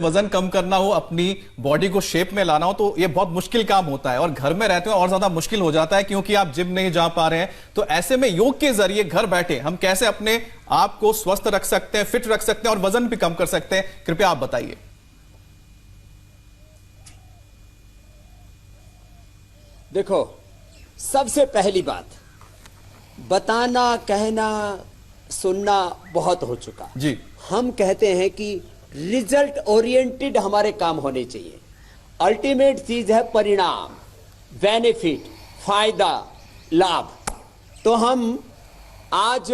वजन कम करना हो, अपनी बॉडी को शेप में लाना हो तो ये बहुत मुश्किल काम होता है और घर में रहते हैं और ज्यादा मुश्किल हो जाता है क्योंकि आप जिम नहीं जा पा रहे हैं। तो ऐसे में योग के जरिए घर बैठे हम कैसे अपने आप को स्वस्थ रख सकते हैं, फिट रख सकते हैं और वजन भी कम कर सकते हैं, कृपया आप बताइए। देखो, सबसे पहली बात, बताना, कहना, सुनना बहुत हो चुका जी। हम कहते हैं कि रिजल्ट ओरिएंटेड हमारे काम होने चाहिए। अल्टीमेट चीज है परिणाम, बेनिफिट, फायदा, लाभ। तो हम आज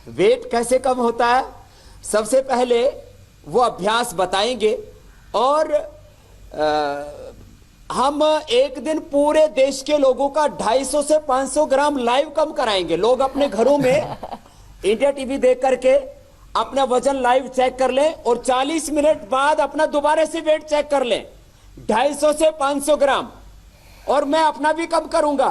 वेट कैसे कम होता है, सबसे पहले वो अभ्यास बताएंगे और हम एक दिन पूरे देश के लोगों का 250 से 500 ग्राम लाइव कम कराएंगे। लोग अपने घरों में इंडिया टीवी देख करके अपना वजन लाइव चेक कर लें और 40 मिनट बाद अपना दोबारा से वेट चेक कर लें, 250 से 500 ग्राम। और मैं अपना भी कम करूंगा,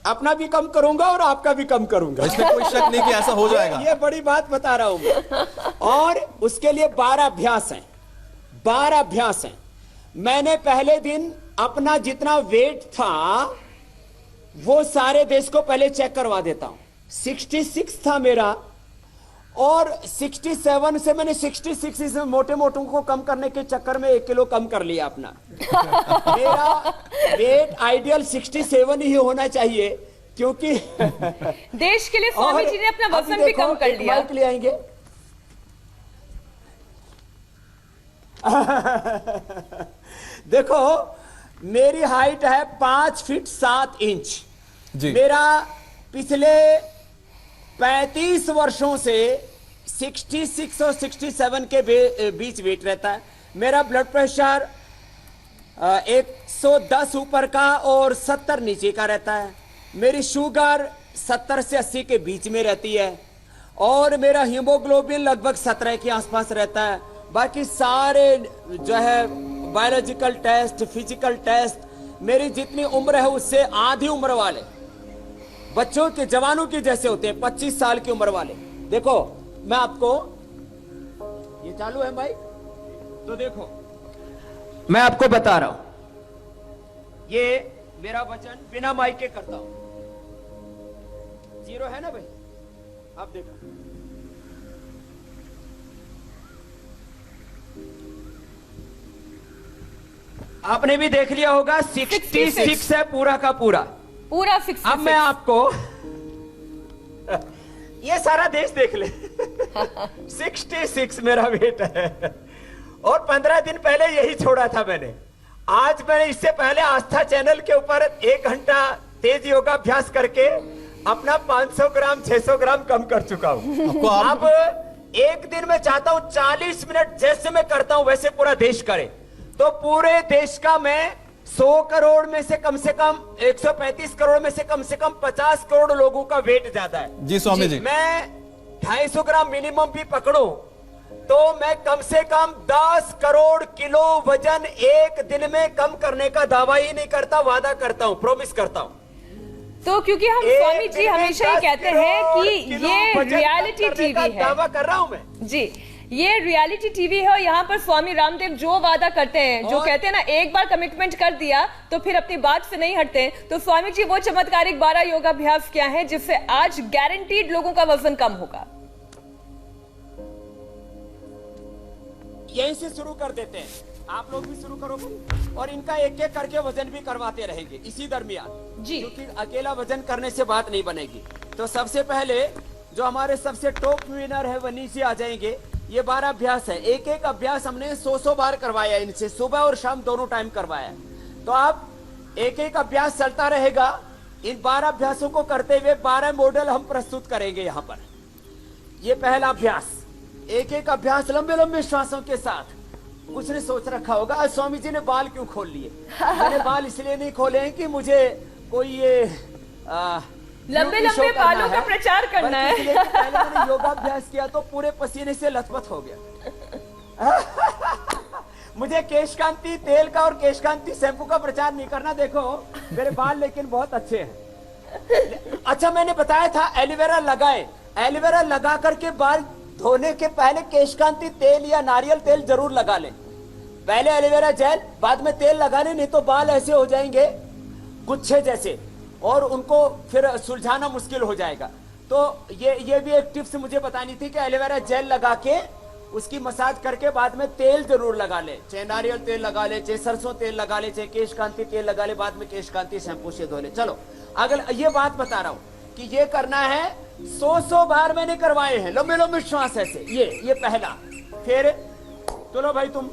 और आपका भी कम करूंगा। इसमें कोई शक नहीं कि ऐसा हो जाएगा। ये बड़ी बात बता रहा हूं मैं। और उसके लिए 12 अभ्यास हैं। मैंने पहले दिन अपना जितना वेट था वो सारे देश को पहले चेक करवा देता हूं। 66 था मेरा और 67 से मैंने 66 इसमें मोटे मोटों को कम करने के चक्कर में 1 किलो कम कर लिया अपना। मेरा वेट आइडियल 67 ही होना चाहिए क्योंकि देश के लिए स्वामी जी ने अपना वजन भी कम कर लिया। माइक ले आएंगे। देखो, मेरी हाइट है 5 फीट 7 इंच जी। मेरा पिछले 35 वर्षों से 66 और 67 के बीच वेट रहता है। मेरा ब्लड प्रेशर 110 ऊपर का और 70 नीचे का रहता है। मेरी शुगर 70 से 80 के बीच में रहती है और मेरा हीमोग्लोबिन लगभग 17 के आसपास रहता है। बाकी सारे जो है बायोलॉजिकल टेस्ट, फिजिकल टेस्ट, मेरी जितनी उम्र है उससे आधी उम्र वाले बच्चों के, जवानों के जैसे होते हैं, 25 साल की उम्र वाले। देखो, मैं आपको, ये चालू है माइक, तो देखो मैं आपको बता रहा हूं, ये मेरा वजन बिना माइक के करता हूं, 0 है ना भाई। अब देखो, आपने भी देख लिया होगा 66 है पूरा का पूरा 66। अब मैं आपको ये सारा देश देख ले 66 मेरा वेट है और 15 दिन पहले यही छोड़ा था मैंने। आज मैंने इससे पहले आस्था चैनल के ऊपर 1 घंटा तेज योगाभ्यास करके अपना 500 ग्राम 600 ग्राम कम कर चुका हूं। अब एक दिन में चाहता हूं 40 मिनट जैसे मैं करता हूं वैसे पूरा देश करे, तो पूरे देश का मैं 100 करोड़ में से कम 135 करोड़ में से कम 50 करोड़ लोगों का वेट ज्यादा है। जी स्वामी जी, मैं 250 ग्राम मिनिमम भी पकड़ूं तो मैं कम से कम 10 करोड़ किलो वजन एक दिन में कम करने का दावा ही नहीं करता, वादा करता हूं, प्रॉमिस करता हूं। तो क्योंकि हम स्वामी जी हमेशा ही कहते हैं कि ये रियलिटी टीवी है, दावा कर रहा हूं मैं जी, ये रियलिटी टीवी है और यहाँ पर स्वामी रामदेव जो वादा करते हैं, जो कहते हैं ना, एक बार कमिटमेंट कर दिया तो फिर अपनी बात से नहीं हटते। तो स्वामी जी वो चमत्कारिक 12 योगाभ्यास क्या है जिससे आज गारंटीड लोगों का वजन कम होगा? यहीं से शुरू कर देते हैं, आप लोग भी शुरू करोगे और इनका एक एक करके वजन भी करवाते रहेंगे इसी दरमियान जी, क्योंकि अकेला वजन करने से बात नहीं बनेगी। तो सबसे पहले जो हमारे सबसे टॉप विनर है वो नीचे आ जाएंगे। ये 12 अभ्यास है, एक एक अभ्यास हमने 100 बार करवाया इनसे, सुबह और शाम दोनों टाइम करवाया। तो आप एक एक अभ्यास चलता रहेगा। इन 12 अभ्यासों को करते हुए 12 मॉडल हम प्रस्तुत करेंगे यहाँ पर। ये पहला अभ्यास, एक एक अभ्यास लंबे लंबे श्वासों के साथ। कुछ ने सोच रखा होगा आज स्वामी जी ने बाल क्यों खोल लिए। मैंने बाल इसलिए नहीं खोले हैं कि मुझे कोई ये लंबे लंबे बालों का प्रचार करना है। पहले मैंने योगाभ्यास किया तो पूरे पसीने से लथपथ हो गया। मुझे केशकांति तेल का और केशकांति शैम्पू का प्रचार नहीं करना। देखो मेरे बाल लेकिन बहुत अच्छे हैं। अच्छा, मैंने बताया था एलोवेरा लगाए, एलोवेरा लगा करके बाल धोने के पहले केशकांति तेल या नारियल तेल जरूर लगा लें। पहले एलोवेरा जेल, बाद में तेल लगाने, नहीं तो बाल ऐसे हो जाएंगे गुच्छे जैसे और उनको फिर सुलझाना मुश्किल हो जाएगा। तो ये भी एक टिप्स मुझे बतानी थी कि एलोवेरा जेल लगा के उसकी मसाज करके बाद में तेल जरूर लगा ले, चाहे नारियल तेल लगा ले, चाहे सरसों तेल लगा ले, चाहे केशकांति तेल लगा ले, बाद में केशकांति शैम्पू से धो ले। चलो अगला ये बात बता रहा हूं कि ये करना है 100 बार मैंने करवाए हैं, लंबे लंबे श्वास ऐसे। ये पहला। फिर चलो भाई तुम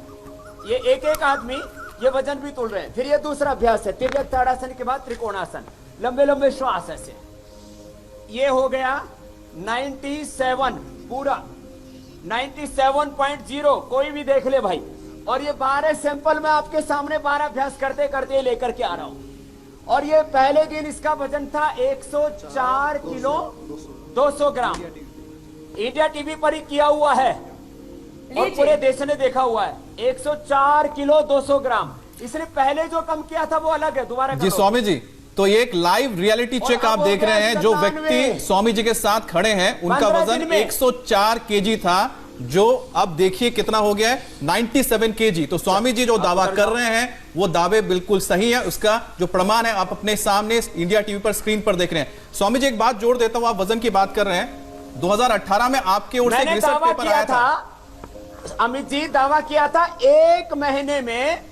ये एक आदमी ये वजन भी तोल रहे हैं। फिर ये दूसरा अभ्यास है, तिर्यक ताड़ासन के बाद त्रिकोणासन, लंबे लंबे श्वास ऐसे। ये हो गया 97 पूरा 97.0, कोई भी देख ले भाई। और ये 12 सैंपल मैं आपके सामने 12 अभ्यास करते करते लेकर के आ रहा हूं। और ये पहले दिन इसका वजन था 104 किलो 200 ग्राम। इंडिया टीवी पर ही किया हुआ है और पूरे देश ने देखा हुआ है। 104 किलो 200 ग्राम। इसने पहले जो कम किया था वो अलग है। दोबारा जी स्वामी जी, तो ये एक लाइव रियलिटी चेक आप देख रहे हैं। जो व्यक्ति स्वामी जी के साथ खड़े हैं उनका वजन 104 केजी था, जो अब देखिए कितना हो गया है 97 केजी। तो स्वामी जी जो दावा कर रहे हैं वो दावे बिल्कुल सही है। उसका जो प्रमाण है आप अपने सामने इंडिया टीवी पर स्क्रीन पर देख रहे हैं। स्वामी जी एक बात जोड़ देता हूं, आप वजन की बात कर रहे हैं। 2018 में आपके ओर से एक रिसर्च पेपर आया था। अमित जी दावा किया था 1 महीने में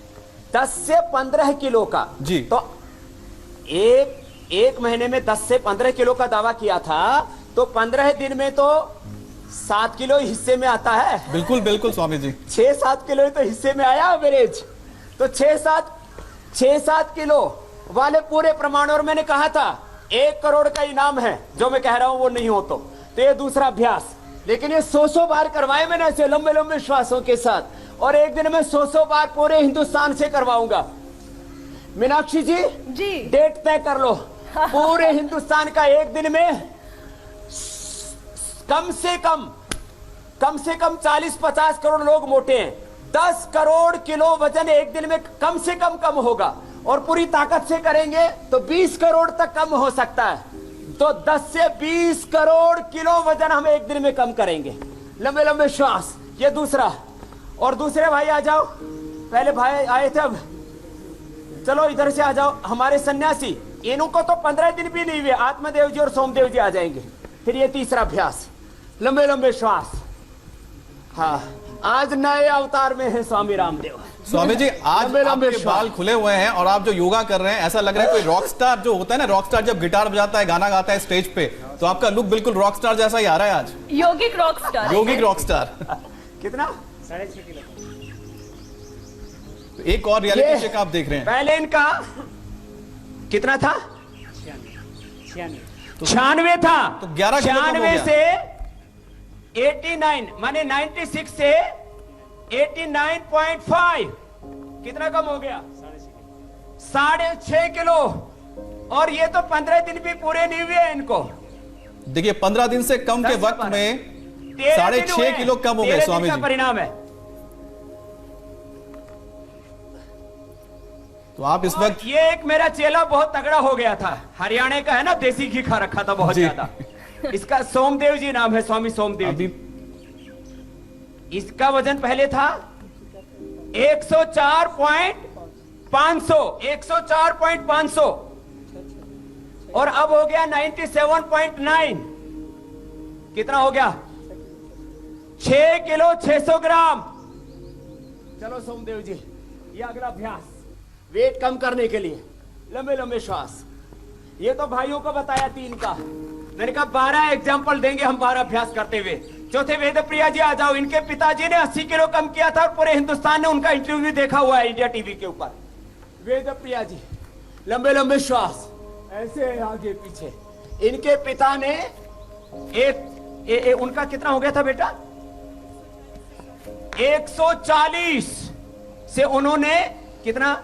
10 से 15 किलो का। जी तो एक महीने में 10 से 15 किलो का दावा किया था, तो 15 दिन में तो 7 किलो हिस्से में आता है। बिल्कुल बिल्कुल स्वामी जी, 6-7 किलो तो हिस्से में आया एवरेज। तो 6-7 किलो वाले पूरे प्रमाण। और मैंने कहा था 1 करोड़ का इनाम है, जो मैं कह रहा हूं वो नहीं हो तो ये दूसरा अभ्यास। लेकिन ये 100 बार करवाए मैंने ऐसे लंबे लंबे श्वासों के साथ, और एक दिन में 100 बार पूरे हिंदुस्तान से करवाऊंगा। मीनाक्षी जी डेट तय कर लो। पूरे हिंदुस्तान का एक दिन में कम से कम 40-50 करोड़ लोग मोटे हैं। 10 करोड़ किलो वजन एक दिन में कम से कम होगा, और पूरी ताकत से करेंगे तो 20 करोड़ तक कम हो सकता है। तो 10 से 20 करोड़ किलो वजन हम एक दिन में कम करेंगे, लंबे लंबे श्वास। ये दूसरा। और दूसरे भाई आ जाओ, पहले भाई आए थे, अब चलो इधर से आ जाओ। हमारे सन्यासी, इनको तो 15 दिन भी नहीं हुए, आत्मदेव जी और सोमदेव जी आ जाएंगे। फिर ये तीसरा अभ्यास, लंबे लंबे श्वास। हाँ, आज नए अवतार में है स्वामी रामदेव। स्वामी जी आज आपके बाल खुले हुए हैं और आप जो योगा कर रहे हैं, ऐसा लग रहा है कोई रॉक स्टार जो होता है ना, रॉक स्टार जब गिटार बजाता है, गाना गाता है स्टेज पे, तो आपका लुक बिल्कुल रॉक स्टार जैसा ही आ रहा है आज। योगिक रॉक स्टार। योगिक रॉक स्टार। कितना? 6.5 किलो। एक और रियलिटी चेक आप देख रहे हैं। पहले इनका कितना था? 96 था। तो 11 किलो कम हो गया। 96 से 89 माने 96 से 89.5 कितना कम हो गया? 6.5 किलो। और ये तो 15 दिन भी पूरे नहीं हुए इनको। देखिए 15 दिन से कम के वक्त में 6.5 किलो कम हो गए स्वामी जी। परिणाम है। तो आप इस वक्त ये एक मेरा चेला बहुत तगड़ा हो गया था, हरियाणा का है ना, देसी घी खा रखा था बहुत ज्यादा। इसका सोमदेव जी नाम है, स्वामी सोमदेव जी। इसका वजन पहले था 104.500 और अब हो गया 97.9। कितना हो गया? 6 किलो 600 ग्राम। चलो सोमदेव जी, ये अगला अभ्यास वेट कम करने के लिए, लंबे लंबे श्वास। ये तो भाइयों को बताया 3 का, मैंने कहा 12 एग्जाम्पल देंगे हम 12 अभ्यास करते हुए। चौथे वेदप्रिया जी आ जाओ। इनके पिताजी ने 80 किलो कम किया था और पूरे हिंदुस्तान ने उनका इंटरव्यू देखा हुआ है इंडिया टीवी के ऊपर। वेदप्रिया जी, लंबे लंबे श्वास ऐसे आगे पीछे। इनके पिता ने उनका कितना हो गया था बेटा? 140 से उन्होंने कितना?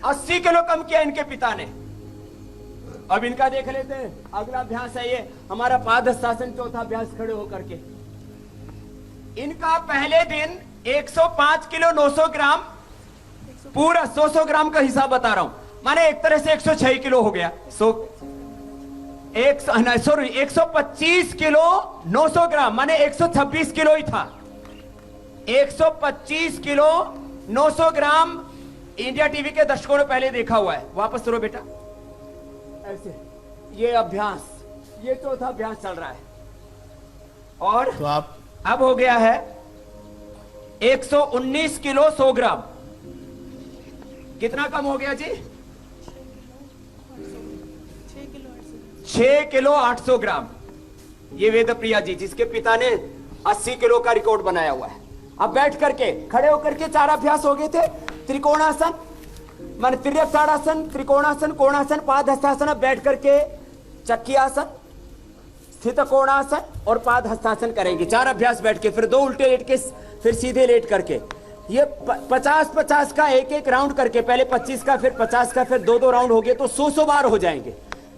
80 किलो कम किया इनके पिता ने। अब इनका देख लेते हैं। अगला अभ्यास है ये हमारा पादहस्तासन, चौथा अभ्यास खड़े होकर के। इनका पहले दिन 105 किलो 900 ग्राम, पूरा 100 ग्राम का हिसाब बता रहा हूं, माने एक तरह से 106 किलो हो गया। सॉरी 125 किलो 900 ग्राम, माने 126 किलो ही था। 125 किलो 900 ग्राम इंडिया टीवी के दर्शकों ने पहले देखा हुआ है। वापस करो बेटा, ऐसे ये अभ्यास, ये चौथा अभ्यास चल रहा है। और तो आप अब हो गया है 119 किलो 100 ग्राम। कितना कम हो गया जी? 6 किलो 800 ग्राम। ये वेदप्रिया जी, जिसके पिता ने 80 किलो का रिकॉर्ड बनाया हुआ है। अब बैठ करके, खड़े होकर के 4 अभ्यास हो गए थे। त्रिकोणासन, मान तिर्यक ताड़ासन, त्रिकोणासन, कोणासन, पाद हस्तासन। अब बैठ करके चक्की आसन, स्थित कोणासन और पाद हस्तासन करेंगे। 4 अभ्यास बैठ के, फिर 2 उल्टे लेट के, फिर सीधे लेट करके। ये 50-50 का एक राउंड करके, पहले 25 का, फिर 50 का, फिर 2-2 राउंड हो गए तो 100 बार हो जाएंगे।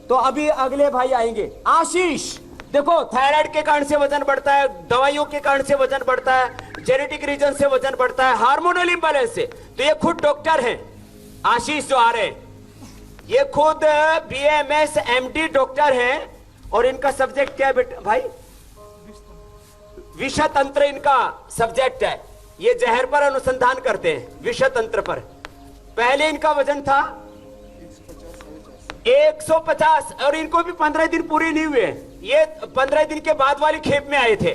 तो अभी अगले भाई आएंगे, आशीष। देखो, थायराइड के कारण से वजन बढ़ता है, दवाइयों के कारण से वजन बढ़ता है, जेनेटिक रीजन से वजन बढ़ता है, हार्मोनल इंबैलेंस से। तो ये खुद डॉक्टर हैं, आशीष जो आ रहे हैं, ये खुद BMS MD डॉक्टर हैं। और इनका सब्जेक्ट क्या है बेटा भाई? विषतंत्र इनका सब्जेक्ट है। ये जहर पर अनुसंधान करते हैं, विषतंत्र पर। पहले इनका वजन था 150, और इनको भी 15 दिन पूरे नहीं हुए। ये 15 दिन के बाद वाली खेप में आए थे।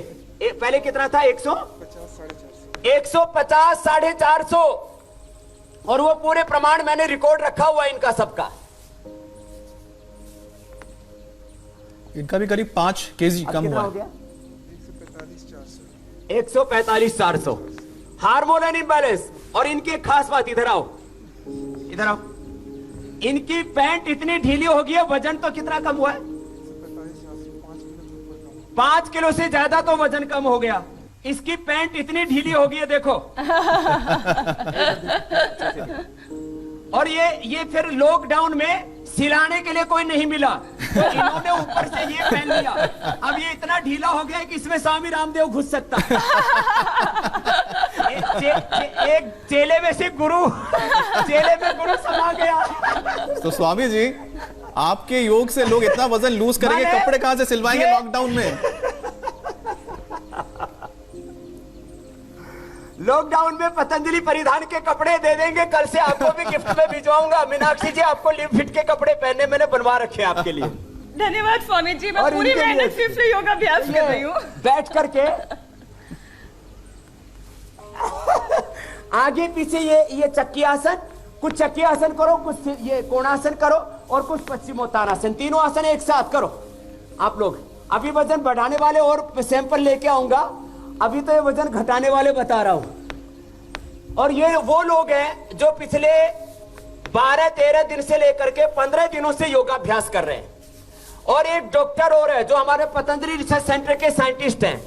पहले कितना था? 150 450। और वो पूरे प्रमाण मैंने रिकॉर्ड रखा हुआ है इनका सबका। इनका भी करीब 5 केजी कम हुआ है। 145 400 हार्मोनल इंबैलेंस। और इनकी एक खास बात, इधर आओ, इधर आओ। इनकी पैंट इतनी ढीली हो गई है, वजन तो कितना कम हुआ है? 5 किलो से ज्यादा तो वजन कम हो गया। इसकी पैंट इतनी ढीली हो गई है, देखो। और ये फिर लॉकडाउन में सिलाने के लिए कोई नहीं मिला, तो इन्होंने ऊपर से ये पहन लिया। अब ये इतना ढीला हो गया कि इसमें स्वामी रामदेव घुस सकता। एक चेले में से गुरु, चेले में गुरु समा गया। तो स्वामी जी, आपके योग से लोग इतना वजन लूज करेंगे, कपड़े कहां से सिलवाएंगे लॉकडाउन में? लॉकडाउन में पतंजलि परिधान के कपड़े दे देंगे। कल से आपको भी गिफ्ट में भिजवाऊंगा। मीनाक्षी जी, आपको लिव फिट के कपड़े पहनने मैंने बनवा रखे हैं आपके लिए। धन्यवाद स्वामी जी, मैं पूरी मेहनत से योगाभ्यास कर रही हूँ। बैठ करके आगे पीछे ये चक्की आसन, कुछ चक्की आसन करो, कुछ ये कोणासन करो, और कुछ पश्चिमोत्तानासन। तीनों आसन एक साथ करो आप लोग। अभी वजन बढ़ाने वाले और सैंपल लेके आऊंगा, अभी तो ये वजन घटाने वाले बता रहा हूं। और ये वो लोग हैं जो पिछले 12-13 दिन से लेकर के 15 दिनों से योगाभ्यास कर रहे हैं। और एक डॉक्टर और है जो हमारे पतंजलि रिसर्च सेंटर के साइंटिस्ट हैं।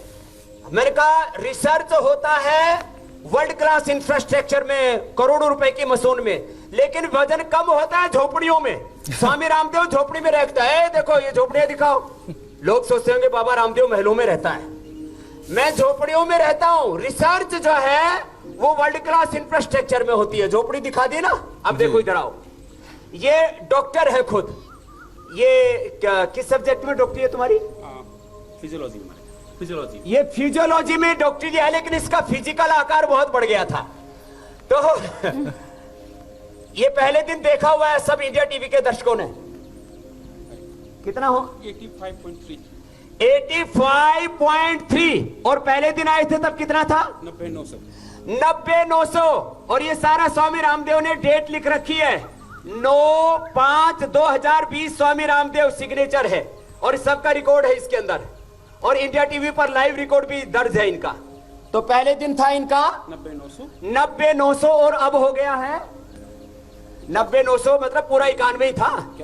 मैंने कहा, रिसर्च होता है वर्ल्ड क्लास इंफ्रास्ट्रक्चर में, करोड़ों रुपए की मशीन में, लेकिन वजन कम होता है झोपड़ियों में। स्वामी रामदेव झोपड़ी में रहता है। देखो, ये झोपड़ियां दिखाओ। लोग सोचते होंगे बाबा रामदेव महलों में रहता है। मैं झोपड़ियों में रहता हूं। रिसर्च जो है वो वर्ल्ड क्लास इंफ्रास्ट्रक्चर में होती है। झोपड़ी दिखा दी ना? अब देखो, इधर आओ। ये डॉक्टर है खुद। ये किस सब्जेक्ट में डॉक्टरी है तुम्हारी? फिजियोलॉजी। फिजियोलॉजी। ये फिजियोलॉजी में डॉक्टरी है, लेकिन इसका फिजिकल आकार बहुत बढ़ गया था। तो ये पहले दिन देखा हुआ है सब इंडिया टीवी के दर्शकों ने। कितना हो? 85.3। 85.3। और पहले दिन आए थे तब कितना था? 90-900। 90-900। और ये सारा स्वामी रामदेव ने डेट लिख रखी है, 9/5/2020 स्वामी रामदेव सिग्नेचर है। और सबका रिकॉर्ड है इसके अंदर। और इंडिया टीवी पर लाइव रिकॉर्ड भी दर्ज है इनका। तो पहले दिन था इनका 90-900 और अब हो गया है 90-900, मतलब पूरा 91 ही था।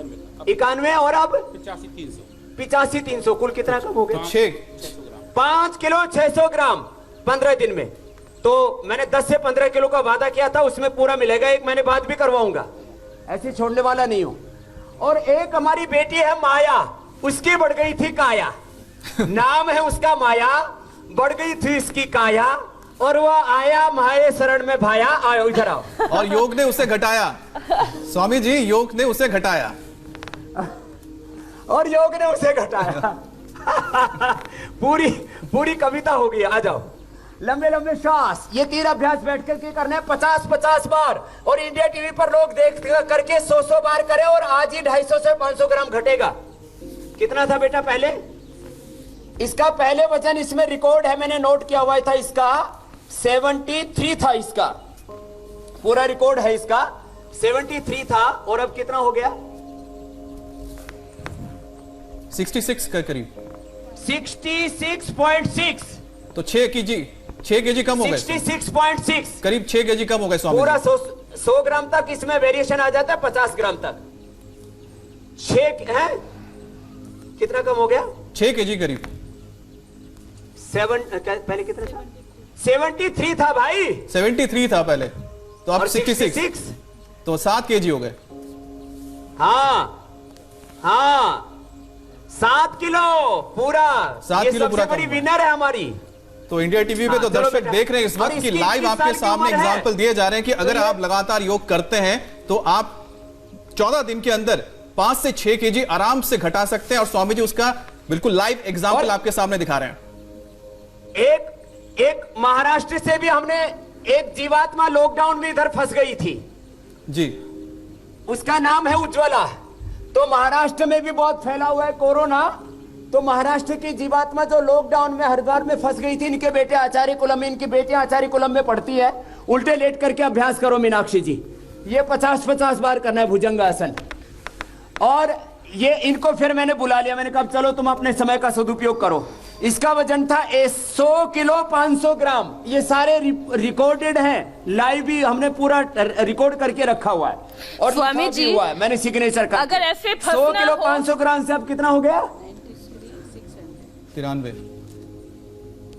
91 और अब 85-300। 85-300। कुल कितना कम हो गया? 5 किलो 600 ग्राम 15 दिन में। तो मैंने 10 से 15 किलो का वादा किया था, उसमें पूरा मिलेगा। 1 महीने बाद भी करवाऊंगा, ऐसे छोड़ने वाला नहीं हूं। और एक हमारी बेटी है माया, उसकी बढ़ गई थी काया। नाम है उसका माया, बढ़ गई थी इसकी काया। और वह आया माये शरण में भाया। आओ, इधर आओ। और योग ने उसे घटाया। स्वामी जी, योग ने उसे घटाया। और योग ने उसे घटाया। पूरी पूरी कविता हो गई। आ जाओ, लंबे लंबे श्वास। ये 3 अभ्यास बैठ करके करने हैं 50-50 बार, और इंडिया टीवी पर लोग देख करके 100 बार करें, और आज ही 250 से 500 ग्राम घटेगा। कितना था बेटा पहले? इसका पहले वजन इसमें रिकॉर्ड है, मैंने नोट किया हुआ था, इसका 73 था। इसका पूरा रिकॉर्ड है, इसका 73 था, और अब कितना हो गया? 66 के करीब, 66.6। तो 6 केजी कम हो गए, 66.6, करीब 6 केजी कम हो गए स्वामी पूरा जी। 100 ग्राम तक इसमें वेरिएशन आ जाता है, 50 ग्राम तक 6 है। कितना कम हो गया? 6 केजी करीब। 7 पहले कितना था? 73 था भाई, 73 था पहले, तो अब 66, तो 7 केजी हो गए। हाँ हाँ, 7 किलो पूरा। 7 ये किलो सबसे पूरा बड़ी कम विनर है हमारी। तो इंडिया टीवी पे तो चलो दर्शक बेटा। देख रहे हैं इस और वक्त कि इसकी लाइव 21 आपके साल की सामने उम्र है। एग्जांपल दिए जा रहे हैं कि अगर तो ये- आप लगातार योग करते हैं तो आप 14 दिन के अंदर 5 से 6 केजी आराम से घटा सकते हैं, और स्वामी जी उसका बिल्कुल लाइव एग्जांपल और- आपके सामने दिखा रहे हैं। एक महाराष्ट्र से भी हमने एक जीवात्मा लॉकडाउन में इधर फंस गई थी, जी, उसका नाम है उज्ज्वला। तो महाराष्ट्र में भी बहुत फैला हुआ है कोरोना। तो महाराष्ट्र की जीवात्मा जो लॉकडाउन में हरिद्वार में फंस गई थी, इनके बेटे आचार्य कुलम में, इनकी बेटियां आचार्य कुलम में पढ़ती है। उल्टे लेट करके अभ्यास करो मीनाक्षी जी, ये 50-50 बार करना है भुजंगासन। और ये इनको फिर मैंने बुला लिया, मैंने कहा चलो तुम अपने समय का सदुपयोग करो। इसका वजन था 100 किलो 500 ग्राम। ये सारे रिकॉर्डेड हैं, लाइव भी हमने पूरा रिकॉर्ड करके रखा हुआ है, और स्वामी लिखा भी जी, हुआ है, मैंने सिग्नेचर कर। अगर ऐसे 100 फंसना किलो हो- 500 ग्राम से अब कितना हो गया?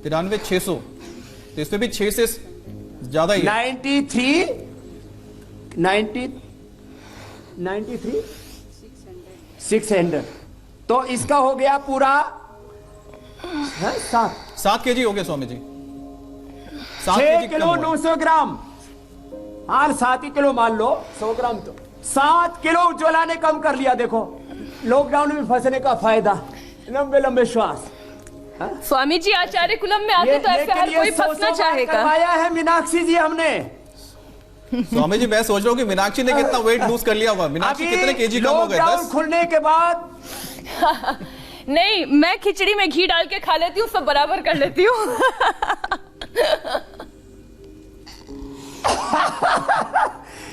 93 600, तो इसमें भी 6 से ज्यादा ही है। 93 600। तो इसका हो गया पूरा 7 केजी हो गए स्वामी जी, 7 6 केजी किलो कम हुआ। 900 ग्राम। हाँ 7 ही किलो मान लो, 100 ग्राम तो 7 किलो उज्ज्वला ने कम कर लिया। देखो लॉकडाउन में फंसने का फायदा। लंबे लंबे श्वास। स्वामी जी आचार्य कुलम में आते तो ऐसे हर कोई फंसना चाहेगा। करवाया है मीनाक्षी जी हमने। स्वामी जी मैं सोच रहा हूँ कि मीनाक्षी ने कितना वेट लूज कर लिया होगा। मीनाक्षी अभी कितने केजी कम हो गए? लॉकडाउन 10? खुलने के बाद नहीं, मैं खिचड़ी में घी डाल के खा लेती हूँ, सब बराबर कर लेती हूँ।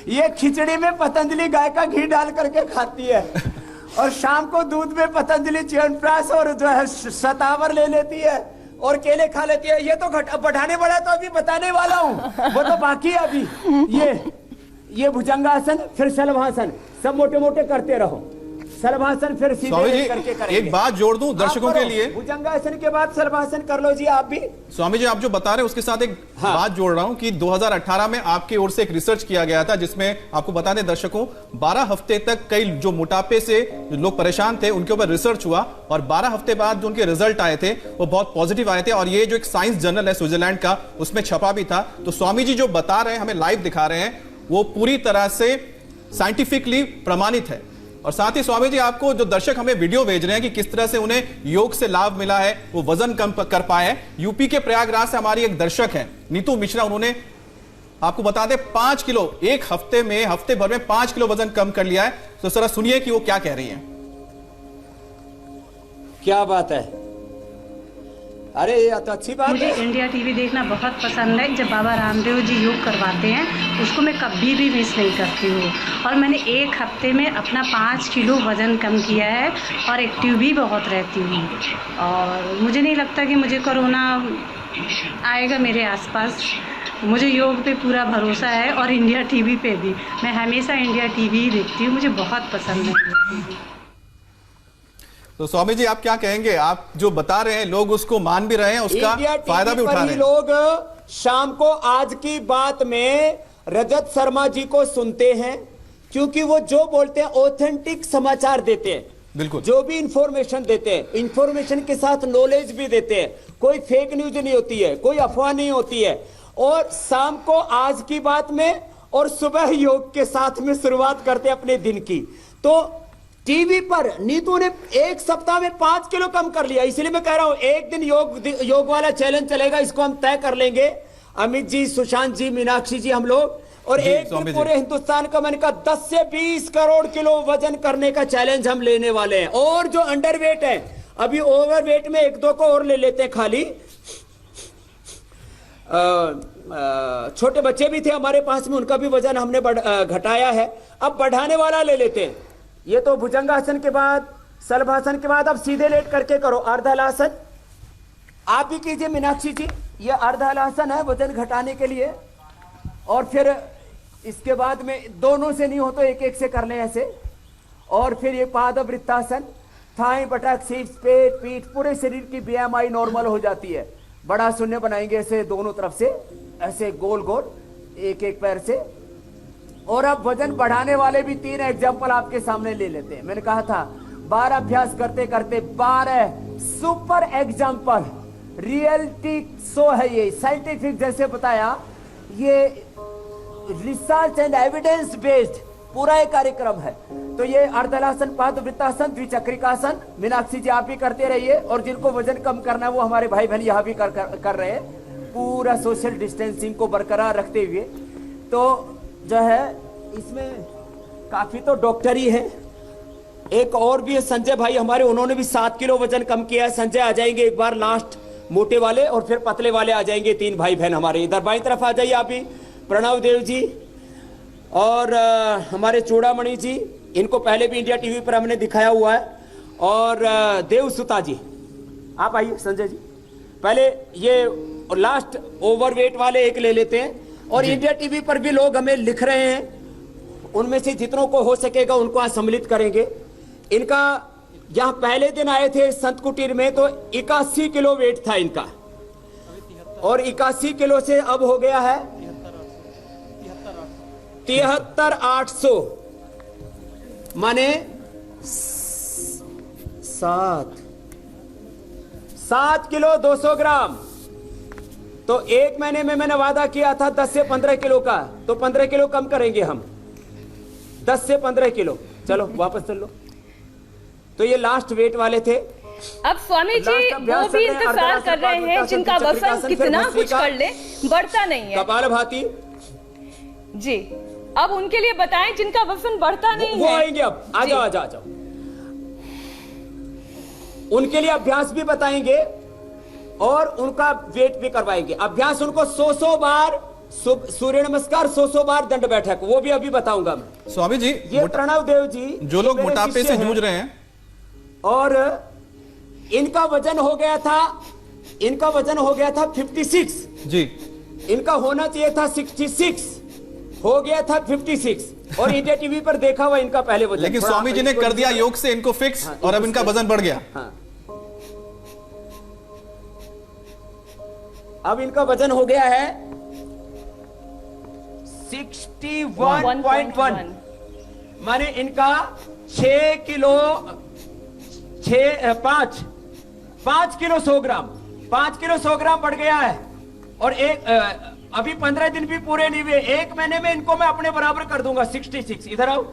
ये खिचड़ी में पतंजलि गाय का घी डाल करके खाती है, और शाम को दूध में पतंजलि च्यवनप्राश और जो है शतावर ले लेती है, और केले खा लेती है। ये तो बढ़ाने वाला तो अभी बताने वाला हूँ, वो तो बाकी है अभी। ये भुजंगासन, फिर शलभासन, सब मोटे मोटे करते रहो। शलभासन फिर स्वामी सीधे जी करके करेंगे। एक बात जोड़ दूं दर्शकों के लिए। भुजंगासन के बाद शलभासन कर लो जी आप भी। स्वामी जी आप जो बता रहे हैं उसके साथ एक बात जोड़ रहा हूं कि 2018 में आपकी ओर से एक रिसर्च किया गया था, जिसमें आपको बता दें दर्शकों, 12 हफ्ते तक कई जो मोटापे से जो लोग परेशान थे उनके ऊपर रिसर्च हुआ, और 12 हफ्ते बाद जो उनके रिजल्ट आए थे वो बहुत पॉजिटिव आए थे, और ये जो एक साइंस जर्नल है स्विट्जरलैंड का उसमें छपा भी था। तो स्वामी जी जो बता रहे हैं, हमें लाइव दिखा रहे हैं, वो पूरी तरह से साइंटिफिकली प्रमाणित है। और साथ ही स्वामी जी आपको जो दर्शक हमें वीडियो भेज रहे हैं कि किस तरह से उन्हें योग से लाभ मिला है, वो वजन कम कर पाए हैं। यूपी के प्रयागराज से हमारी एक दर्शक है नीतू मिश्रा, उन्होंने आपको बता दें 5 किलो एक हफ्ते में, हफ्ते भर में 5 किलो वजन कम कर लिया है। तो जरा सुनिए कि वो क्या कह रही हैं। क्या बात है, अरे ये तो अच्छी बात मुझे है। इंडिया टीवी देखना बहुत पसंद है। जब बाबा रामदेव जी योग करवाते हैं उसको मैं कभी भी मिस नहीं करती हूँ, और मैंने एक हफ्ते में अपना 5 किलो वज़न कम किया है, और एक्टिव भी बहुत रहती हूँ। और मुझे नहीं लगता कि मुझे कोरोना आएगा मेरे आसपास। मुझे योग पे पूरा भरोसा है, और इंडिया टीवी पे भी। मैं हमेशा इंडिया टीवी ही देखती हूँ, मुझे बहुत पसंद है। तो स्वामी जी आप क्या कहेंगे? आप जो बता रहे हैं लोग उसको मान भी रहे हैं, उसका इंडिया फायदा भी टीवी उठा पर रहे ही हैं। लोग शाम को आज की बात में रजत शर्मा जी को सुनते हैं, क्योंकि वो जो बोलते हैं ऑथेंटिक समाचार देते हैं। बिल्कुल, जो भी इंफॉर्मेशन देते हैं, इंफॉर्मेशन के साथ नॉलेज भी देते हैं। कोई फेक न्यूज नहीं होती है, कोई अफवाह नहीं होती है। और शाम को आज की बात में, और सुबह योग के साथ में शुरुआत करते हैं अपने दिन की। तो टीवी पर नीतू ने एक सप्ताह में 5 किलो कम कर लिया। इसलिए मैं कह रहा हूं एक दिन योग वाला चैलेंज चलेगा, इसको हम तय कर लेंगे। अमित जी, सुशांत जी, मीनाक्षी जी, हम लोग, और एक दिन पूरे हिंदुस्तान का मैंने कहा 10 से 20 करोड़ किलो वजन करने का चैलेंज हम लेने वाले हैं। और जो अंडरवेट है, अभी ओवरवेट में 1-2 को और ले लेते हैं खाली। छोटे बच्चे भी थे हमारे पास में, उनका भी वजन हमने घटाया है। अब बढ़ाने वाला ले लेते हैं। ये तो भुजंगासन के बाद, सलभासन के बाद अब सीधे लेट करके करो अर्धहलासन। आप भी कीजिए मीनाक्षी जी, ये अर्धहलासन है वजन घटाने के लिए। और फिर इसके बाद में दोनों से नहीं हो तो एक एक से कर लें ऐसे। और फिर ये पादवृत्तासन, थाई, बटक, शीर्ष, पेट, पीठ, पूरे शरीर की बीएमआई नॉर्मल हो जाती है। बड़ा शून्य बनाएंगे ऐसे दोनों तरफ से, ऐसे गोल गोल एक एक पैर से। और अब वजन बढ़ाने वाले भी 3 एग्जाम्पल आपके सामने ले लेते हैं। मैंने कहा था 12 अभ्यास करते करते 12 सुपर एग्जाम्पल। रियलिटी शो है ये, साइंटिफिक जैसे बताया, ये रिसर्च एंड एविडेंस बेस्ड पूरा एक कार्यक्रम है। तो ये अर्धहलासन, पादवृत्तासन, द्विचक्रिकासन, मीनाक्षी जी आप भी करते रहिए। और जिनको वजन कम करना है वो हमारे भाई बहन यहाँ भी कर रहे हैं, पूरा सोशल डिस्टेंसिंग को बरकरार रखते हुए। तो जो है इसमें काफी तो डॉक्टर ही है। एक और भी है संजय भाई हमारे, उन्होंने भी 7 किलो वजन कम किया है। संजय आ जाएंगे एक बार, लास्ट मोटे वाले, और फिर पतले वाले आ जाएंगे। 3 भाई बहन हमारे। इधर बाई तरफ आ जाइए आप भी, प्रणव देव जी और हमारे चूड़ामणि जी, इनको पहले भी इंडिया टीवी पर हमने दिखाया हुआ है। और देवसुता जी, आप आइए संजय जी। पहले ये लास्ट ओवरवेट वाले एक ले लेते हैं। और इंडिया टीवी पर भी लोग हमें लिख रहे हैं, उनमें से जितनों को हो सकेगा उनको आज सम्मिलित करेंगे। इनका यहाँ पहले दिन आए थे संत कुटीर में तो 81 किलो वेट था इनका, और 81 किलो से अब हो गया है 73,800, माने 7 किलो 200 ग्राम। तो एक महीने में मैंने वादा किया था 10 से 15 किलो का, तो 15 किलो कम करेंगे हम, 10 से 15 किलो। चलो वापस चल लो। तो ये लास्ट वेट वाले थे। अब स्वामी जी वो भी इंतजार कर रहे हैं जिनका वजन कितना कुछ कर ले बढ़ता नहीं है, कपालभाति जी। अब उनके लिए बताएं जिनका वजन बढ़ता नहीं है। वो आएंगे अब, आ जाओ आ जाओ। उनके लिए अभ्यास भी बताएंगे और उनका वेट भी करवाएंगे। अभ्यास उनको 100 बार सूर्य नमस्कार, 100 बार दंड बैठक, वो भी अभी बताऊंगा मैं। स्वामी जी, ये प्रणव देव जी जो लोग मोटापे से जूझ रहे हैं, और इनका वजन हो गया था 56 जी। इनका होना चाहिए था 66, हो गया था 56। और इंडिया टीवी पर देखा हुआ इनका पहले वजन। लेकिन स्वामी जी ने कर दिया योग से इनको फिक्स, और अब इनका वजन बढ़ गया। हाँ। अब इनका वजन हो गया है 61.1, माने इनका 5 किलो 100 ग्राम, 5 किलो 100 ग्राम बढ़ गया है। और अभी 15 दिन भी पूरे नहीं हुए, एक महीने में इनको मैं अपने बराबर कर दूंगा 66। इधर आओ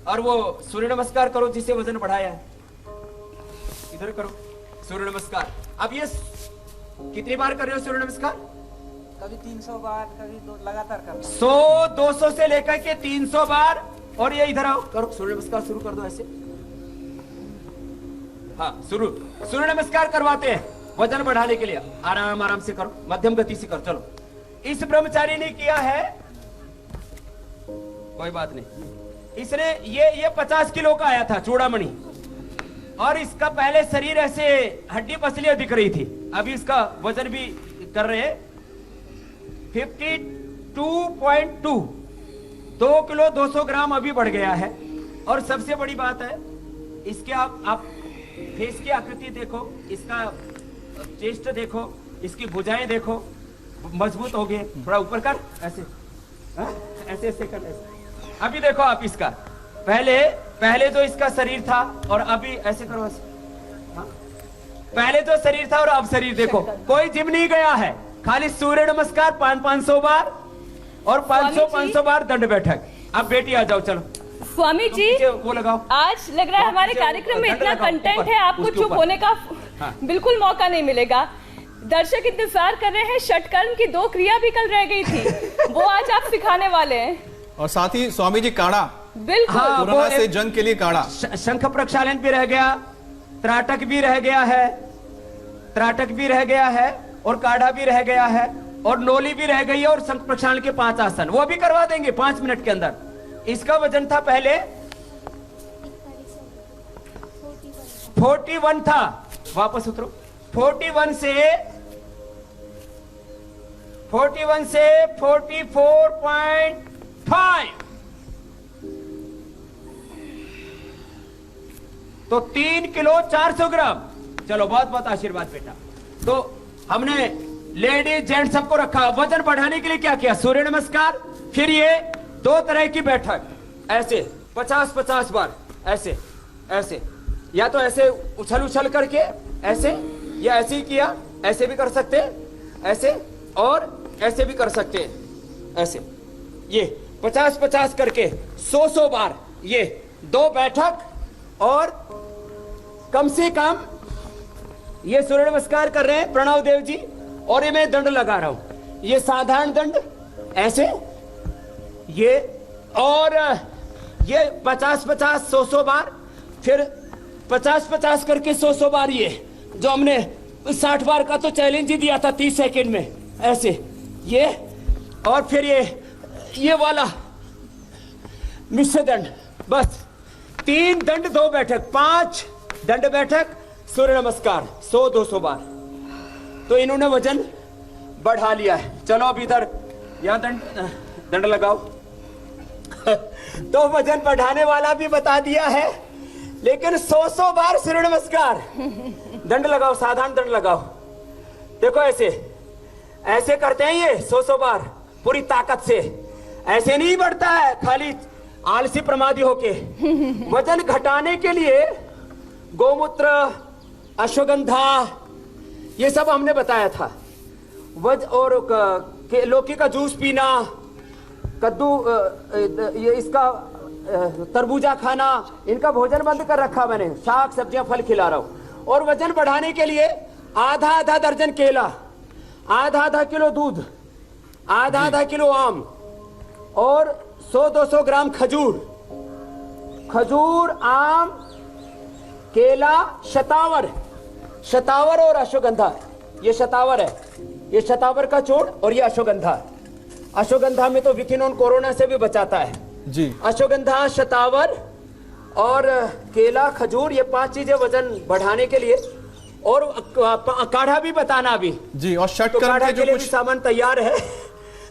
और वो सूर्य नमस्कार करो जिससे वजन बढ़ाया है। इधर करो सूर्य नमस्कार। अब ये कितनी बार कर रहे हो सूर्य नमस्कार? कभी 300 बार, कभी लगातार कर 100, 200 से लेकर के 300 बार। और ये इधर आओ, करो सूर्य नमस्कार शुरू कर दो ऐसे। हाँ शुरू, सूर्य नमस्कार करवाते हैं वजन बढ़ाने के लिए। आराम आराम से करो, मध्यम गति से करो। चलो, इस ब्रह्मचारी ने किया है, कोई बात नहीं, इसने ये 50 किलो का आया था चूड़ामणि, और इसका पहले शरीर ऐसे हड्डी पसलियां दिख रही थी। अभी इसका वजन भी कर रहे हैं 52.2, 2 किलो 200 ग्राम अभी बढ़ गया है। और सबसे बड़ी बात है इसके, आप फेस की आकृति देखो, इसका चेस्ट देखो, इसकी भुजाएं देखो, मजबूत हो गए। थोड़ा ऊपर कर, ऐसे ऐसे ऐसे कर, ऐसे। अभी देखो आप इसका, पहले जो इसका शरीर था और अभी ऐसे करो ऐसे। पहले जो शरीर था और अब शरीर देखो। कोई जिम नहीं गया है, खाली सूर्य नमस्कार 500 बार और 500 बार दंड बैठक। अब बेटी आ जाओ, चलो स्वामी जी वो लगाओ। आज लग रहा है हमारे नीचे कार्यक्रम में दंड इतना लगाओ, कंटेंट ऊपर, है, आपको उसके चुप ऊपर। होने का हाँ। बिल्कुल मौका नहीं मिलेगा। दर्शक इंतजार कर रहे हैं, षटकर्म की 2 क्रिया भी कल रह गई थी, वो आज आप सिखाने वाले हैं। और साथ ही स्वामी जी काढ़ा, बिल्कुल। हाँ, कोरोना वो से एक- जंग के लिए काढ़ा। शंख प्रक्षालन भी रह गया, त्राटक भी रह गया है, त्राटक भी रह गया है, और काढ़ा भी रह गया है, और नोली भी रह गई है, और शंख प्रक्षालन के 5 आसन वो भी करवा देंगे 5 मिनट के अंदर। इसका वजन था पहले 41 था, वापस उतरो। 41 से 44.5, तो 3 किलो 400 ग्राम। चलो बहुत बहुत आशीर्वाद बेटा। तो हमने लेडीज जेंट सबको रखा। वजन बढ़ाने के लिए क्या किया? सूर्य नमस्कार, फिर ये 2 तरह की बैठक, ऐसे 50-50 बार, ऐसे ऐसे, या तो ऐसे उछल उछल करके ऐसे, या ऐसे ही किया, ऐसे भी कर सकते हैं, ऐसे, और ऐसे भी कर सकते हैं, ऐसे। ये 50-50 करके 100 बार, ये 2 बैठक, और कम से कम ये सूर्य नमस्कार कर रहे हैं प्रणव देव जी, और ये मैं दंड लगा रहा हूं, ये साधारण दंड ऐसे, ये, और ये 50-50 100 बार, फिर 50-50 करके 100 बार, ये जो हमने 60 बार का तो चैलेंज ही दिया था 30 सेकंड में, ऐसे ये, और फिर ये वाला मिश्र दंड। बस 3 दंड 2 बैठक, 5 दंड बैठक, सूर्य नमस्कार 100-200 बार। तो इन्होंने वजन बढ़ा लिया है। चलो अब इधर यहां दंड लगाओ। तो वजन बढ़ाने वाला भी बता दिया है, लेकिन 100 बार सूर्य नमस्कार। दंड लगाओ, साधारण दंड लगाओ। देखो ऐसे ऐसे करते हैं ये 100 बार पूरी ताकत से। ऐसे नहीं बढ़ता है खाली आलसी प्रमादी होके। वजन घटाने के लिए गोमूत्र, अश्वगंधा, ये सब हमने बताया था। और लौकी का जूस पीना, कद्दू, ये इसका तरबूजा खाना, इनका भोजन बंद कर रखा मैंने। साग सब्जियां फल खिला रहा हूं। और वजन बढ़ाने के लिए आधा दर्जन केला, आधा किलो दूध, आधा किलो आम, और 100-200 ग्राम खजूर, आम, केला, शतावर और अश्वगंधा। ये शतावर है, ये शतावर का छोड़, और ये अश्वगंधा। अश्वगंधा में तो विकिनोन कोरोना से भी बचाता है जी। अश्वगंधा, शतावर और केला, खजूर, ये 5 चीजें वजन बढ़ाने के लिए। और काढ़ा भी बताना अभी जी। और तो षटकर्म काढ़ा के के जो लिए कुछ भी सामान तैयार है।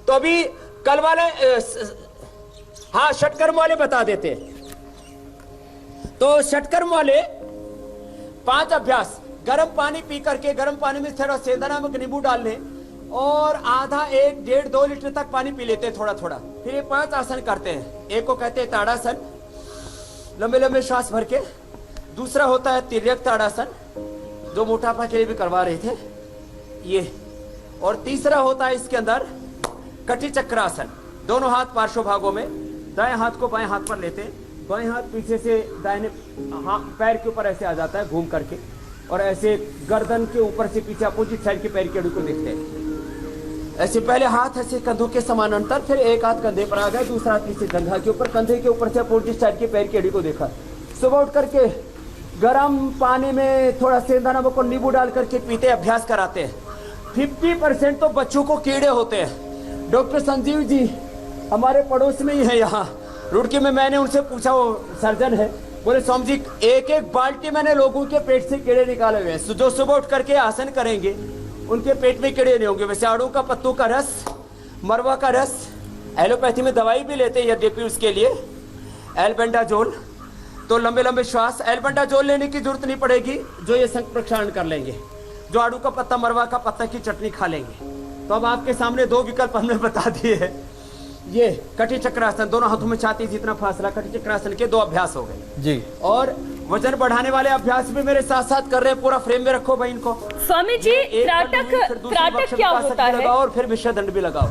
तो अभी कल वाले, हाँ, षटकर्म वाले बता देते। तो षटकर्म वाले 5 अभ्यास। गर्म पानी पी करके, गर्म पानी में थोड़ा सेंधा नमक, नींबू डाल लें, और आधा 1-1.5-2 लीटर तक पानी पी लेते हैं थोड़ा थोड़ा। फिर ये 5 आसन करते हैं। एक को कहते हैं ताड़ासन, लंबे लंबे श्वास भर के। दूसरा होता है तिर्यक ताड़ासन, जो मोटापा के लिए भी करवा रहे थे ये। और तीसरा होता है इसके अंदर कटी चक्रासन। दोनों हाथ पार्श्व भागों में, दाएं हाथ को बाएं हाथ पर लेते, बाएं हाथ पीछे से दाहिने पैर के ऊपर ऐसे आ जाता है घूम करके, और ऐसे गर्दन के ऊपर से पीछे अपोजिट साइड के पैर की अड़ी को देखते हैं। ऐसे पहले हाथ ऐसे कंधों के समानांतर, फिर एक हाथ कंधे पर आ गया, दूसरा हाथ पीछे जंघा के ऊपर, कंधे के ऊपर से अपोजिट साइड के पैर की अड़ी को देखा। सुबह उठ करके गर्म पानी में थोड़ा सेंधा नमक और नींबू डाल करके पीते, अभ्यास कराते हैं। 50% तो बच्चों को कीड़े होते हैं। डॉक्टर संजीव जी हमारे पड़ोस में ही है यहाँ रुड़की में। मैंने उनसे पूछा, वो सर्जन है, बोले स्वामी जी 1-1 बाल्टी मैंने लोगों के पेट से कीड़े निकाले हुए हैं। जो सुबह उठ करके आसन करेंगे उनके पेट में कीड़े नहीं होंगे। वैसे आड़ू का पत्तों का रस, मरवा का रस, एलोपैथी में दवाई भी लेते हैं यद्यपि उसके लिए एल्बेंडाजोल। तो लंबे लंबे श्वास, एल्बेंडाजोल लेने की जरूरत नहीं पड़ेगी, जो ये शंख प्रक्षालन कर लेंगे, जो आड़ू का पत्ता, मरवा का पत्ता की चटनी खा लेंगे। तो अब आपके सामने 2 विकल्प हमने बता दिए हैं। ये कटी चक्रासन, दोनों हाथों में छाती जितना फासला, कटी चक्रासन के 2 अभ्यास हो गए जी। और वजन बढ़ाने वाले अभ्यास भी मेरे साथ साथ कर रहे हैं। पूरा फ्रेम में रखो भाई इनको। स्वामी जी, त्राटक क्या होता है? लगाओ और फिर मिश्र दंड भी लगाओ,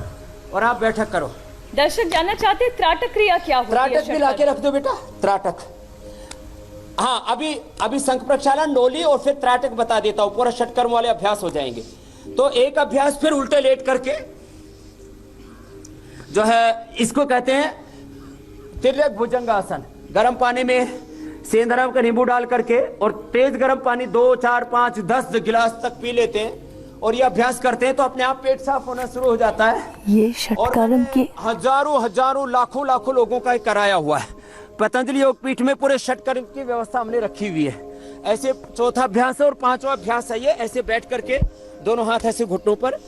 और आप बैठक करो। दर्शक जानना चाहते हैं त्राटक क्रिया क्या होती है? त्राटक भी लाके रख दो बेटा, त्राटक। हाँ, अभी शंख प्रक्षालन, नोली और फिर त्राटक बता देता हूं, पूरा षटकर्म वाले अभ्यास हो जाएंगे। तो एक अभ्यास फिर उल्टे लेट करके जो है इसको कहते हैं तिर्यक भुजंगासन। गर्म पानी में सेंधराम का नींबू डाल करके और तेज गर्म पानी 2, 4, 5, 10 गिलास तक पी लेते हैं और ये अभ्यास करते हैं तो अपने आप पेट साफ होना शुरू हो जाता है। ये षटकर्म के हजारों लाखों लोगों का कराया हुआ है। पतंजलि योग पीठ में पूरे षटकर्म की व्यवस्था हमने रखी हुई है। ऐसे चौथा अभ्यास है और पांचवा अभ्यास है ये। ऐसे बैठ करके दोनों हाथ ऐसे घुटनों पर,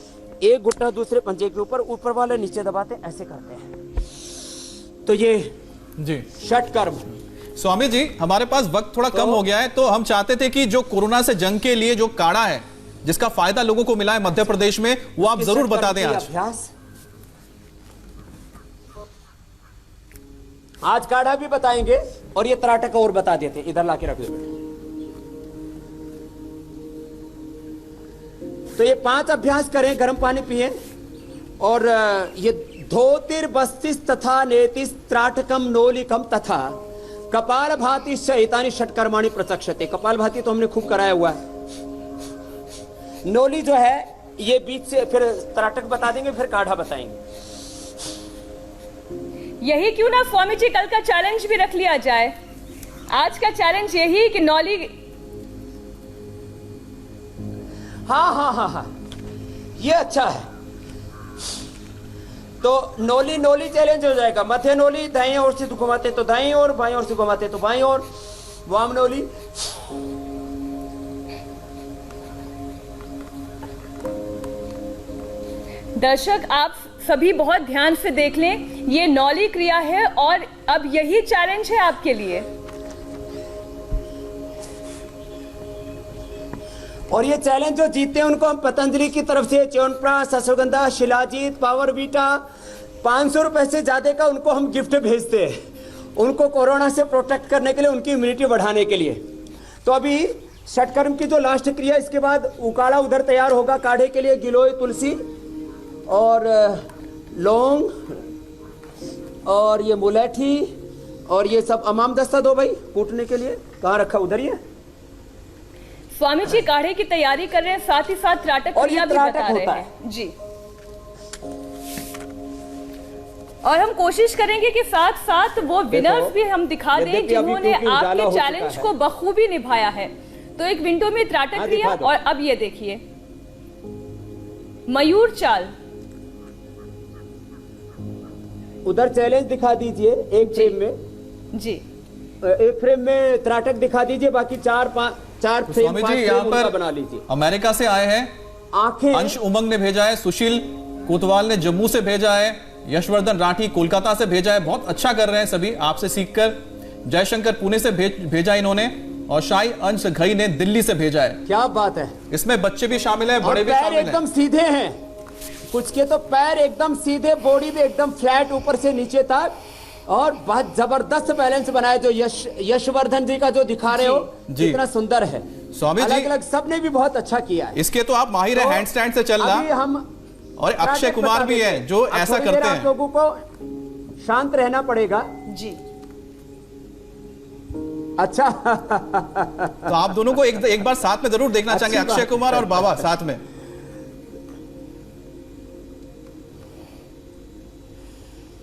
एक घुटना दूसरे पंजे के ऊपर, ऊपर वाले नीचे दबाते, ऐसे करते हैं। तो ये जी षटकर्म। स्वामी जी, हमारे पास वक्त थोड़ा कम हो गया है, तो हम चाहते थे कि जो कोरोना से जंग के लिए जो काढ़ा है जिसका फायदा लोगों को मिला है मध्य प्रदेश में, वो आप जरूर बता दें आज। आज काढ़ा भी बताएंगे और ये त्राटक और बता देते, इधर लाके रख दो। तो ये 5 अभ्यास करें, गर्म पानी पिए और ये धोतिर बस्तिस तथा नेतिस त्राटकम नोलिकम तथा कपाल भाति शैतानी षटकर्माणि प्रचक्षते। कपाल भाति तो हमने खूब कराया हुआ है। नोली जो है ये बीच से, फिर त्राटक बता देंगे, फिर काढ़ा बताएंगे। यही क्यों ना स्वामी जी कल का चैलेंज भी रख लिया जाए। आज का चैलेंज यही कि नौली। हाँ, ये अच्छा है। तो नोली चैलेंज हो जाएगा। मथे नोली, दाएं ओर से घुमाते तो दाएं ओर, बाएं ओर से घुमाते तो बाएं ओर, वाम नोली। दर्शक आप सभी बहुत ध्यान से देख लें, ये नौली क्रिया है और अब यही चैलेंज है आपके लिए। और ये चैलेंज जो जीतते हैं उनको हम पतंजलि की तरफ से च्यवनप्राश, अश्वगंधा, शिलाजीत, पावर बीटा 500 रुपए से ज्यादा का उनको हम गिफ्ट भेजते हैं, उनको कोरोना से प्रोटेक्ट करने के लिए, उनकी इम्यूनिटी बढ़ाने के लिए। तो अभी षटकर्म की जो लास्ट क्रिया, इसके बाद उकाड़ा उधर तैयार होगा काढ़े के लिए। गिलोय, तुलसी और लौंग और ये मुलैठी और ये सब अमाम दस्ता दो भाई कूटने के लिए। कहाँ रखा? उधर ही है। स्वामी जी काढ़े की तैयारी कर रहे हैं, साथ ही साथ त्राटक क्रिया भी बता रहे हैं जी। और हम कोशिश करेंगे कि साथ साथ वो विनर्स भी हम दिखा दें जिन्होंने आपके चैलेंज को बखूबी निभाया है। तो एक विंडो में त्राटक क्रिया और अब ये देखिए मयूर चाल। उधर चैलेंज दिखा दीजिए एक फ्रेम में जी, एक फ्रेम में त्राटक दिखा दीजिए, बाकी चार फ्रेम स्वामी जी यहाँ पर बना लीजिए। अमेरिका से आए हैं आंखें, अंश उमंग ने भेजा है, सुशील कोतवाल ने जम्मू से भेजा है, यशवर्धन राठी कोलकाता से भेजा है। बहुत अच्छा कर रहे हैं सभी आपसे सीखकर। जयशंकर पुणे से भेजा इन्होंने और शाही अंश घई ने दिल्ली से भेजा है। क्या बात है। इसमें बच्चे भी शामिल है, बड़े भी शामिल हैं। एकदम सीधे हैं, कुछ के तो पैर एकदम सीधे, बॉडी भी एकदम फ्लैट ऊपर से नीचे तक, और बहुत जबरदस्त बैलेंस बनाया जो यशवर्धन जी का जो दिखा रहे हो कितना सुंदर है। स्वामी जी अलग-अलग सबने भी बहुत अच्छा किया है। इसके तो आप माहिर है हैंडस्टैंड से चलना। हम और अक्षय कुमार भी है जो ऐसा करते हैं। आप लोगों को शांत रहना पड़ेगा जी। अच्छा तो आप दोनों को एक बार साथ में जरूर देखना चाहेंगे, अक्षय कुमार और बाबा साथ में।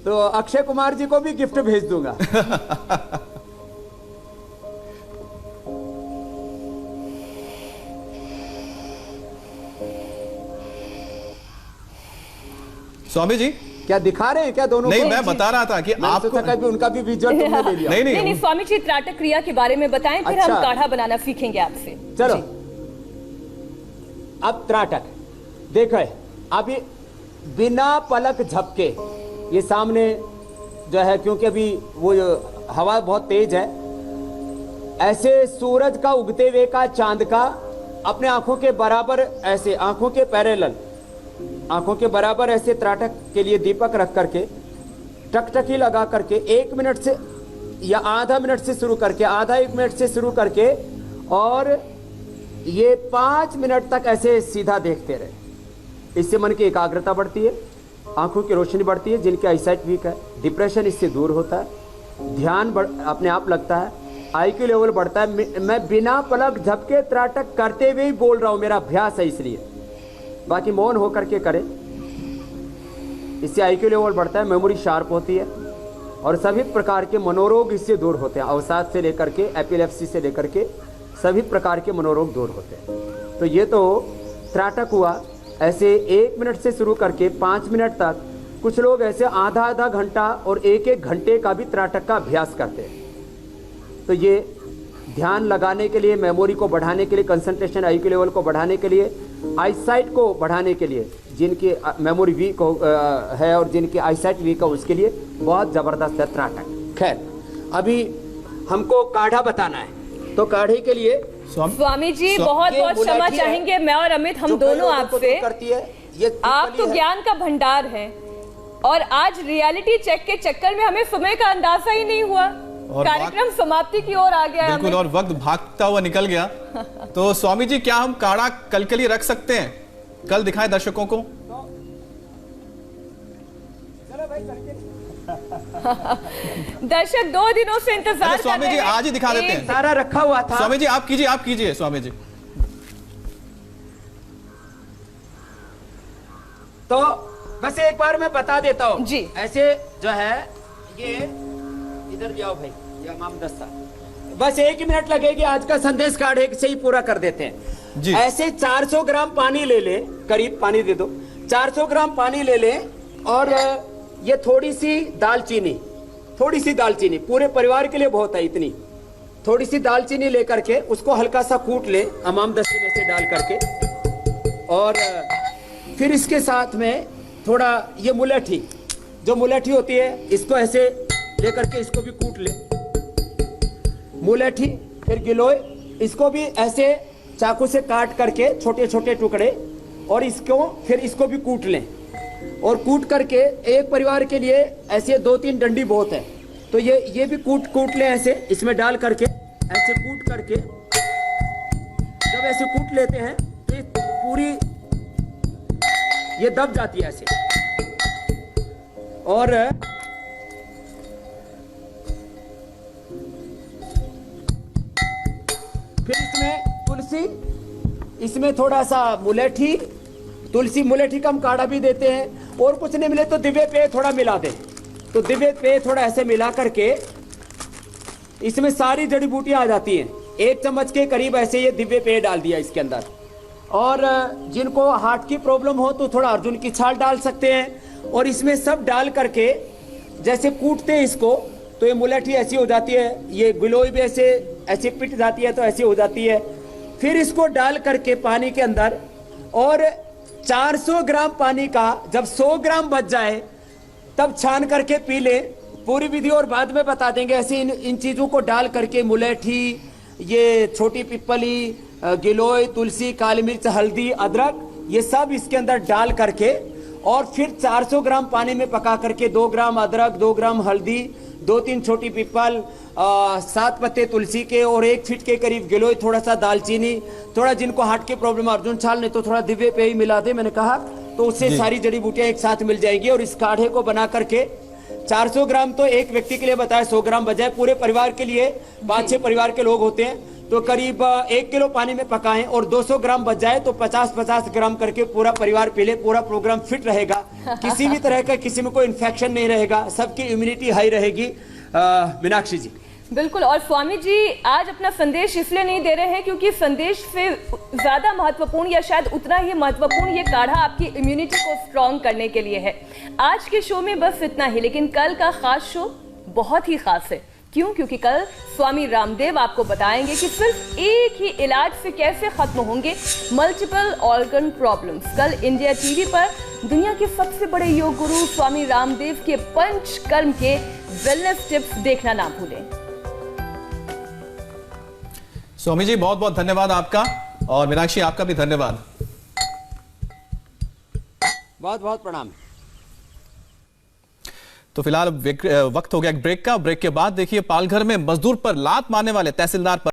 तो अक्षय कुमार जी को भी गिफ्ट भेज दूंगा। स्वामी जी क्या दिखा रहे हैं क्या दोनों? नहीं, मैं बता रहा था कि आपको उनका भी विजुअल तुमने ले लिया। नहीं, स्वामी जी त्राटक क्रिया के बारे में बताएं, फिर हम काढ़ा बनाना सीखेंगे आपसे। चलो अब त्राटक देखो, अभी बिना पलक झपके ये सामने जो है, क्योंकि अभी वो हवा बहुत तेज है, ऐसे सूरज का उगते हुए का, चांद का अपने आंखों के बराबर, ऐसे आंखों के पैरेलल, आंखों के बराबर ऐसे त्राटक के लिए दीपक रख करके टकटकी लगा करके 1 मिनट से या आधा मिनट से शुरू करके, आधा 1 मिनट से शुरू करके, और ये 5 मिनट तक ऐसे सीधा देखते रहे। इससे मन की एकाग्रता बढ़ती है आंखों की रोशनी बढ़ती है, जिनकी आईसाइट वीक है, डिप्रेशन इससे दूर होता है, ध्यान अपने आप लगता है, आईक्यू लेवल बढ़ता है। मैं बिना पलक झपके त्राटक करते हुए ही बोल रहा हूं, मेरा अभ्यास है इसलिए, बाकी मौन होकर के करें। इससे आईक्यू लेवल बढ़ता है, मेमोरी शार्प होती है और सभी प्रकार के मनोरोग इससे दूर होते हैं। अवसाद से लेकर के एपिलेप्सी से लेकर के सभी प्रकार के मनोरोग दूर होते हैं। तो ये तो त्राटक हुआ। ऐसे 1 मिनट से शुरू करके 5 मिनट तक, कुछ लोग ऐसे आधा घंटा और 1 घंटे का भी त्राटक का अभ्यास करते हैं। तो ये ध्यान लगाने के लिए, मेमोरी को बढ़ाने के लिए, कंसंट्रेशन आईक्यू लेवल को बढ़ाने के लिए, आईसाइट को बढ़ाने के लिए, जिनकी मेमोरी वीक है और जिनकी आईसाइट वीक है उसके लिए बहुत ज़बरदस्त है त्राटक। खैर, अभी हमको काढ़ा बताना है, तो काढ़े के लिए स्वामी जी बहुत बहुत क्षमा चाहेंगे, मैं और अमित हम दोनों आपसे। करती है ये, आप तो ज्ञान का भंडार हैं और आज रियलिटी चेक के चक्कर में हमें समय का अंदाजा ही नहीं हुआ, कार्यक्रम समाप्ति की ओर आ गया। बिल्कुल, और वक्त भागता हुआ निकल गया। तो स्वामी जी, क्या हम काढ़ा कल के लिए रख सकते हैं? कल दिखाएं दर्शकों को। दर्शक 2 दिनों से इंतजार कर स्वामी जी आज ही दिखा देते हैं। सारा रखा हुआ था। स्वामी जी आप कीजिए स्वामी जी। तो बस एक बार मैं बता देता हूँ जी। ऐसे जो है, ये इधर जाओ भाई, ये इमाम दस्ता, बस 1 मिनट लगेगी। आज का संदेश काढ़े से ही पूरा कर देते हैं जी। ऐसे 400 ग्राम पानी ले ले, करीब पानी दे दो, 400 ग्राम पानी ले ले और ये थोड़ी सी दालचीनी, पूरे परिवार के लिए बहुत है, इतनी थोड़ी सी दालचीनी लेकर के उसको हल्का सा कूट ले इमाम दस्ते में से डाल करके, और फिर इसके साथ में थोड़ा ये मुलेठी, जो मुलेठी होती है, इसको ऐसे लेकर के इसको भी कूट ले, मुलेठी। फिर गिलोय, इसको भी ऐसे चाकू से काट करके छोटे छोटे टुकड़े, और फिर इसको भी कूट लें, और कूट करके एक परिवार के लिए ऐसे 2-3 डंडी बहुत है, तो ये भी कूट लें ऐसे, इसमें डाल करके ऐसे कूट करके, जब ऐसे कूट लेते हैं तो ये पूरी ये दब जाती है ऐसे। और फिर इसमें तुलसी, इसमें थोड़ा सा मुलेठी, तुलसी मुलेठी का हम काढ़ा भी देते हैं, और कुछ नहीं मिले तो दिव्य पेय थोड़ा मिला दें। तो दिव्य पेय थोड़ा ऐसे मिला करके इसमें सारी जड़ी बूटियां आ जाती हैं, 1 चम्मच के करीब ऐसे ये दिव्य पेय डाल दिया इसके अंदर। और जिनको हार्ट की प्रॉब्लम हो तो थोड़ा अर्जुन की छाल डाल सकते हैं, और इसमें सब डाल करके जैसे कूटते हैं इसको, तो ये मुलेठी ऐसी हो जाती है, ये गिलोय भी ऐसे पिट जाती है, तो ऐसी हो जाती है। फिर इसको डाल करके पानी के अंदर, और 400 ग्राम पानी का जब 100 ग्राम बच जाए तब छान करके पी ले। पूरी विधि और बाद में बता देंगे। ऐसे इन चीजों को डाल करके, मुलेठी, ये छोटी पिपली, गिलोय, तुलसी, काली मिर्च, हल्दी, अदरक, ये सब इसके अंदर डाल करके, और फिर 400 ग्राम पानी में पका करके 2 ग्राम अदरक, 2 ग्राम हल्दी, 2-3 छोटी पीपल, 7 पत्ते तुलसी के, और 1 फीट के करीब गिलोय, थोड़ा सा दालचीनी, थोड़ा जिनको हार्ट की प्रॉब्लम अर्जुन छाल, नहीं तो थोड़ा दिव्य पेय मिला दे, मैंने कहा, तो उससे सारी जड़ी बूटियां एक साथ मिल जाएंगी। और इस काढ़े को बना करके 400 ग्राम तो एक व्यक्ति के लिए बताया, 100 ग्राम बजाय पूरे परिवार के लिए, 5-6 परिवार के लोग होते हैं, तो करीब 1 किलो पानी में पकाएं, और 200 ग्राम बच जाए तो 50-50 ग्राम करके पूरा परिवार पी ले। पूरा प्रोग्राम फिट रहेगा, किसी भी तरह का किसी में कोई इन्फेक्शन नहीं रहेगा, सबकी इम्यूनिटी हाई रहेगी। मीनाक्षी जी बिल्कुल। और स्वामी जी आज अपना संदेश इसलिए नहीं दे रहे हैं क्योंकि संदेश से ज्यादा महत्वपूर्ण, या शायद उतना ही महत्वपूर्ण, ये काढ़ा आपकी इम्यूनिटी को स्ट्रॉन्ग करने के लिए है। आज के शो में बस इतना ही, लेकिन कल का खास शो बहुत ही खास है। क्यों? क्योंकि कल स्वामी रामदेव आपको बताएंगे कि सिर्फ एक ही इलाज से कैसे खत्म होंगे मल्टीपल ऑर्गन प्रॉब्लम्स। कल इंडिया टीवी पर दुनिया के सबसे बड़े योग गुरु स्वामी रामदेव के पंचकर्म के वेलनेस टिप्स देखना ना भूलें। स्वामी जी बहुत बहुत धन्यवाद आपका, और मीनाक्षी आपका भी धन्यवाद। बहुत बहुत प्रणाम। तो फिलहाल वक्त हो गया एक ब्रेक का। ब्रेक के बाद देखिए पालघर में मजदूर पर लात मारने वाले तहसीलदार पर